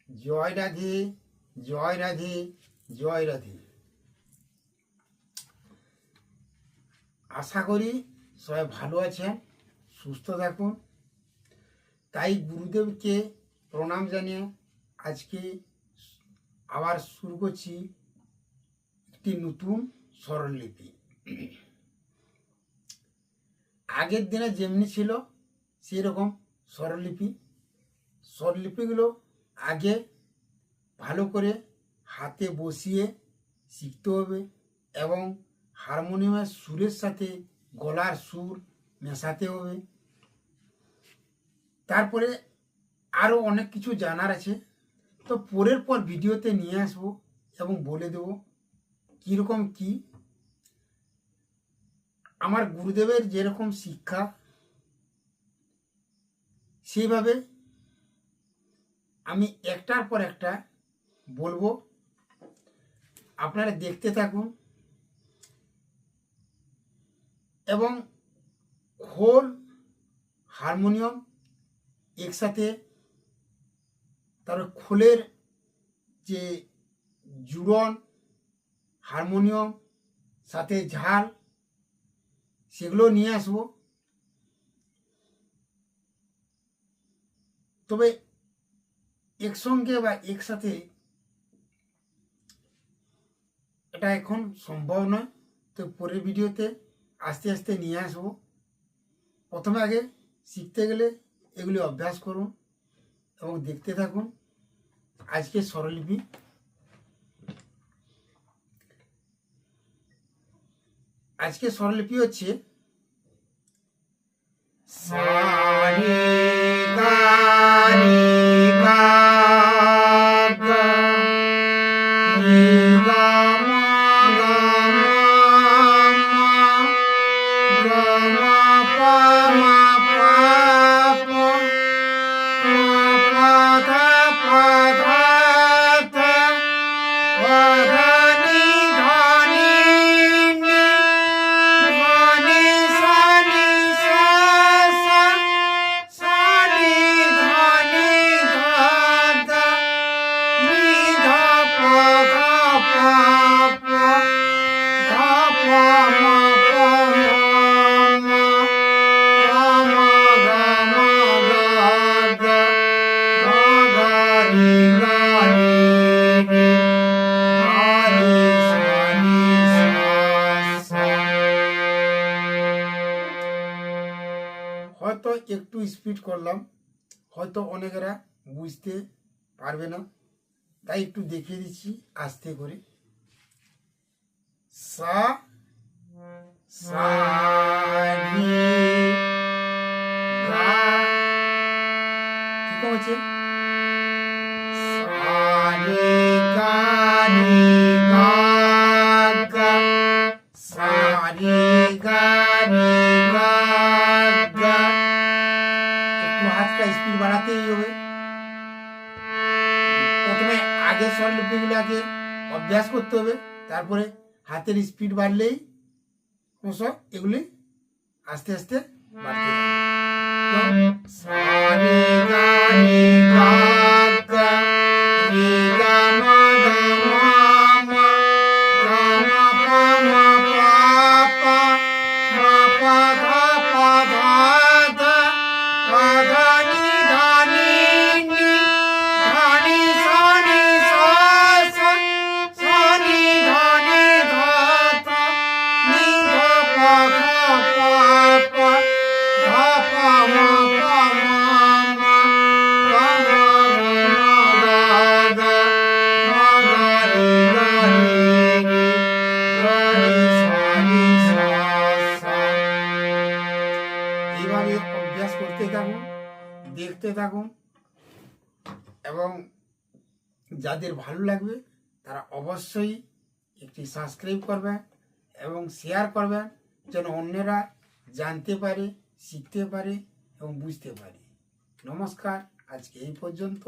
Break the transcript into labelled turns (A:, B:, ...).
A: জয় রাধে, জয় রাধে, জয় রাধে। আশা করি সবাই ভালো আছেন, সুস্থ থাকুন। তাই গুরুদেবকে প্রণাম জানিয়ে আজকে আবার শুরু করছি একটি নতুন স্বরলিপি। আগের দিনে যেমনি ছিল সেরকম স্বরলিপিগুলো আগে ভালো করে হাতে বসিয়ে শিখতে হবে এবং হারমোনিয়ামের সুরের সাথে গলার সুর মেশাতে হবে। তারপরে আরও অনেক কিছু জানার আছে, তো পরের পর ভিডিওতে নিয়ে আসবো এবং বলে দেব কীরকম কি আমার গুরুদেবের যেরকম শিক্ষা সেইভাবে আমি একটার পর একটা বলবো, আপনারা দেখতে থাকুন। এবং খোল হারমোনিয়াম একসাথে, তারপরে খোলের যে জুড়ন, হারমোনিয়াম সাথে ঝাল, সেগুলো নিয়ে আসবো। তবে একসঙ্গে বা একসাথে এটা এখন সম্ভব নয়, তো পরের ভিডিওতে আস্তে আস্তে নিয়ে আসবো। প্রথমে আগে শিখতে গেলে এগুলি অভ্যাস করুন এবং দেখতে থাকুন আজকের স্বরলিপি। আজকের স্বরলিপি হচ্ছে সা রে গা রে গা গা রে গা মা গা মা মা গা মা পা মা পা পা মা পা ধা ধা পা ধা নি ধা নি নি ধা নি সা নি সা সা সা নি ধা নি ধা ধা নি ধা পা ধা পা পা ধা পা মা পা মা মা গা মা গা গা গা গা রে গা রে রে গা রে সা নি সা সা। হয়তো একটু স্পিড করলাম, হয়তো অনেকেরা বুঝতে পারবে না, তাই একটু দেখিয়ে দিচ্ছি আস্তে করে। সা সা রে গা, ঠিক আছে, সা রে গা রে গা গা সা রে গা রে গা গা। একটু হাতটা স্পিড বাড়াতেই হবে। প্রথমে আগে স্বরলিপিগুলোকে অভ্যাস করতে হবে, তারপরে হাতের স্পিড বাড়লেই সব এগুলি আস্তে আস্তে বাড়তে থাকবে। সা রে গা রে গা গা রে গা মা গা মা মা গা মা পা মা পা পা মা পা ধা পা ধা ধা পা ধা নি ধা নি নি ধা নি সা নি সা সা সা নি ধা নি ধা ধা নি ধা পা ধা পা পা ধা পা মা পা মা মা গা মা গা গা মা গা রে গা রে রে গা রে সা নি সা সা। এইভাবে অভ্যাস করতে থাকুন, দেখতে থাকুন, এবং যাদের ভালো লাগবে তারা অবশ্যই একটি সাবস্ক্রাইব করবেন এবং শেয়ার করবেন, যেন অন্যরা জানতে পারে, শিখতে পারে এবং বুঝতে পারে। নমস্কার, আজকে এই পর্যন্ত।